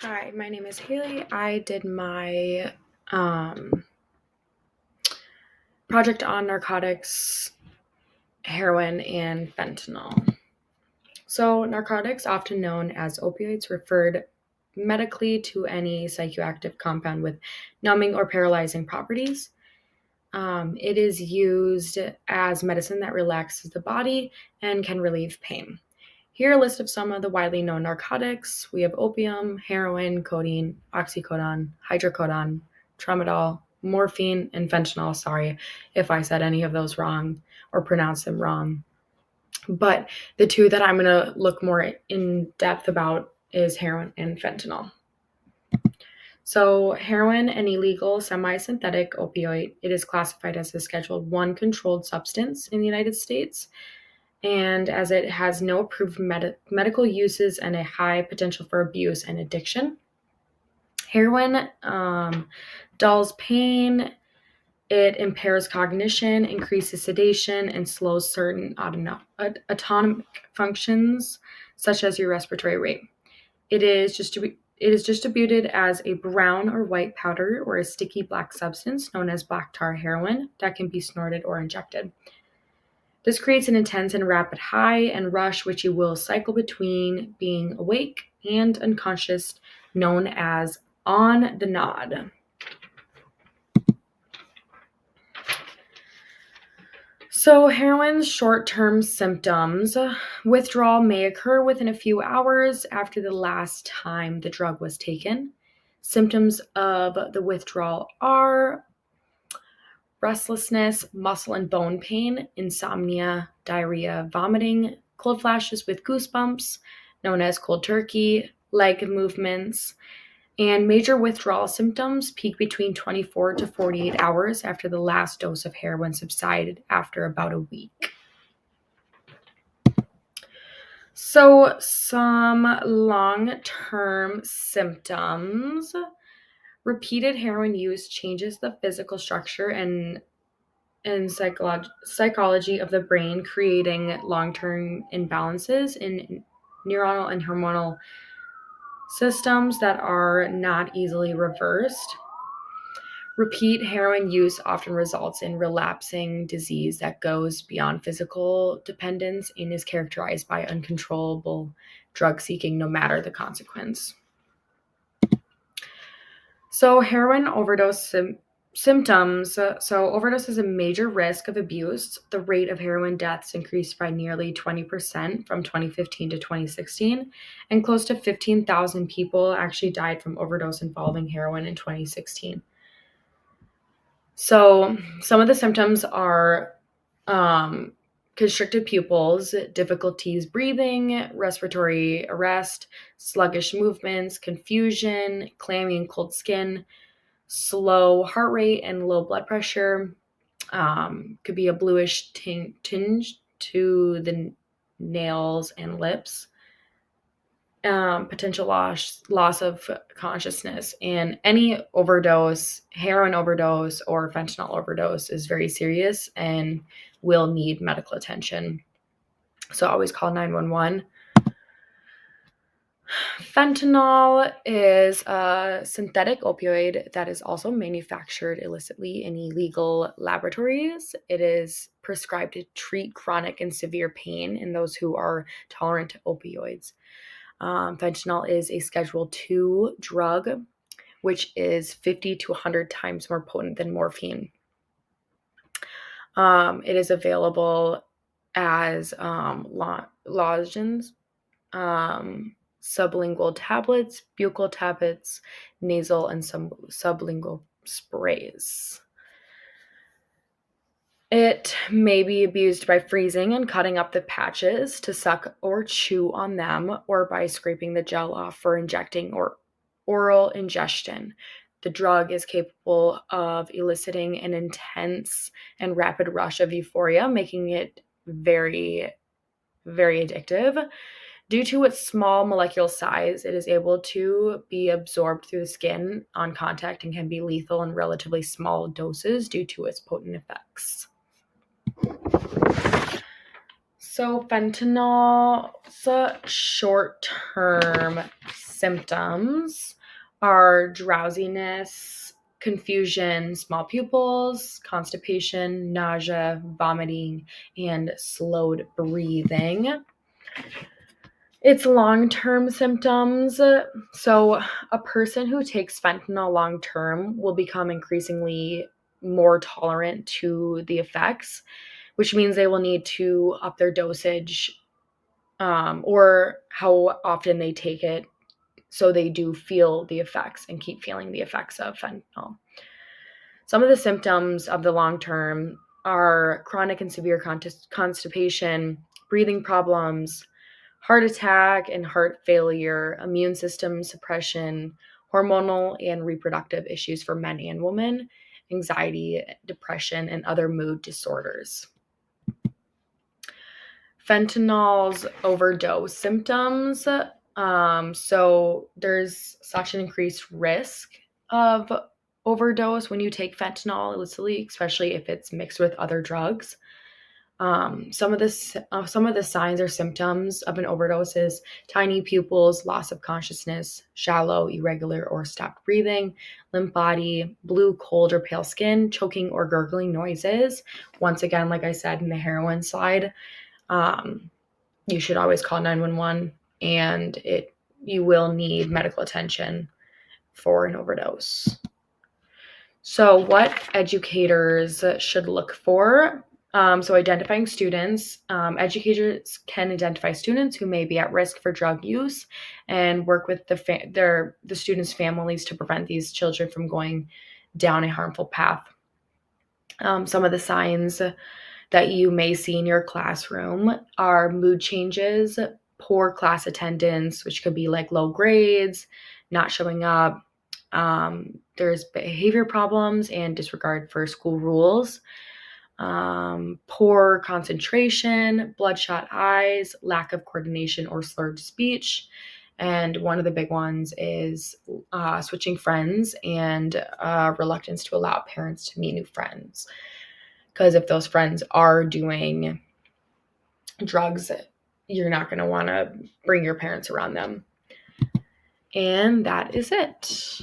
Hi, my name is Haley. I did my um, project on narcotics, heroin, and fentanyl. So, narcotics, often known as opioids, referred medically to any psychoactive compound with numbing or paralyzing properties. It is used as medicine that relaxes the body and can relieve pain. Here are a list of some of the widely known narcotics. We have opium, heroin, codeine, oxycodone, hydrocodone, tramadol, morphine, and fentanyl. Sorry if I said any of those wrong or pronounced them wrong. But the two that I'm going to look more in depth about is heroin and fentanyl. So, heroin, an illegal semi-synthetic opioid, it is classified as a Schedule 1 controlled substance in the United States. And as it has no approved medical uses and a high potential for abuse and addiction. Heroin dulls pain, it impairs cognition, increases sedation, and slows certain autonomic functions, such as your respiratory rate. It is distributed as a brown or white powder or a sticky black substance known as black tar heroin that can be snorted or injected. This creates an intense and rapid high and rush, which you will cycle between being awake and unconscious, known as on the nod. So, heroin's short term symptoms withdrawal may occur within a few hours after the last time the drug was taken. Symptoms of the withdrawal are restlessness, muscle and bone pain, insomnia, diarrhea, vomiting, cold flashes with goosebumps, known as cold turkey, leg movements, and major withdrawal symptoms peak between 24 to 48 hours after the last dose of heroin subsided after about a week. So, some long term symptoms. Repeated heroin use changes the physical structure and psychology of the brain, creating long-term imbalances in neuronal and hormonal systems that are not easily reversed. Repeat heroin use often results in relapsing disease that goes beyond physical dependence and is characterized by uncontrollable drug seeking, no matter the consequence. So, heroin overdose symptoms. So, overdose is a major risk of abuse. The rate of heroin deaths increased by nearly 20% from 2015 to 2016, and close to 15,000 people actually died from overdose involving heroin in 2016. So, some of the symptoms are constricted pupils, difficulties breathing, respiratory arrest, sluggish movements, confusion, clammy and cold skin, slow heart rate and low blood pressure. Could be a bluish tinge to the nails and lips. Potential loss of consciousness, and any overdose, heroin overdose or fentanyl overdose, is very serious and will need medical attention. So always call 911. Fentanyl is a synthetic opioid that is also manufactured illicitly in illegal laboratories. It is prescribed to treat chronic and severe pain in those who are tolerant to opioids. Fentanyl is a Schedule 2 drug, which is 50 to 100 times more potent than morphine. It is available as lozenges, sublingual tablets, buccal tablets, nasal, and some sublingual sprays. It may be abused by freezing and cutting up the patches to suck or chew on them, or by scraping the gel off for injecting or oral ingestion. The drug is capable of eliciting an intense and rapid rush of euphoria, making it very, very addictive. Due to its small molecular size, it is able to be absorbed through the skin on contact and can be lethal in relatively small doses due to its potent effects. So fentanyl's short-term symptoms are drowsiness, confusion, small pupils, constipation, nausea, vomiting, and slowed breathing. Its long-term symptoms. So a person who takes fentanyl long-term will become increasingly more tolerant to the effects, which means they will need to up their dosage, or how often they take it, so they do feel the effects and keep feeling the effects of fentanyl. Some of the symptoms of the long term are chronic and severe constipation, breathing problems, heart attack and heart failure, immune system suppression, hormonal and reproductive issues for men and women, anxiety, depression, and other mood disorders. Fentanyl's overdose symptoms. So there's such an increased risk of overdose when you take fentanyl illicitly, especially if it's mixed with other drugs. Some of the signs or symptoms of an overdose is tiny pupils, loss of consciousness, shallow, irregular, or stopped breathing, limp body, blue, cold, or pale skin, choking or gurgling noises. Once again, like I said in the heroin slide, you should always call 911, and you will need medical attention for an overdose. So what educators should look for. So identifying students. Educators can identify students who may be at risk for drug use and work with the students' families to prevent these children from going down a harmful path. Some of the signs that you may see in your classroom are mood changes, poor class attendance, which could be like low grades, not showing up. There's behavior problems and disregard for school rules, poor concentration, bloodshot eyes, lack of coordination or slurred speech. And one of the big ones is switching friends and reluctance to allow parents to meet new friends. Because if those friends are doing drugs, you're not going to want to bring your parents around them. And that is it.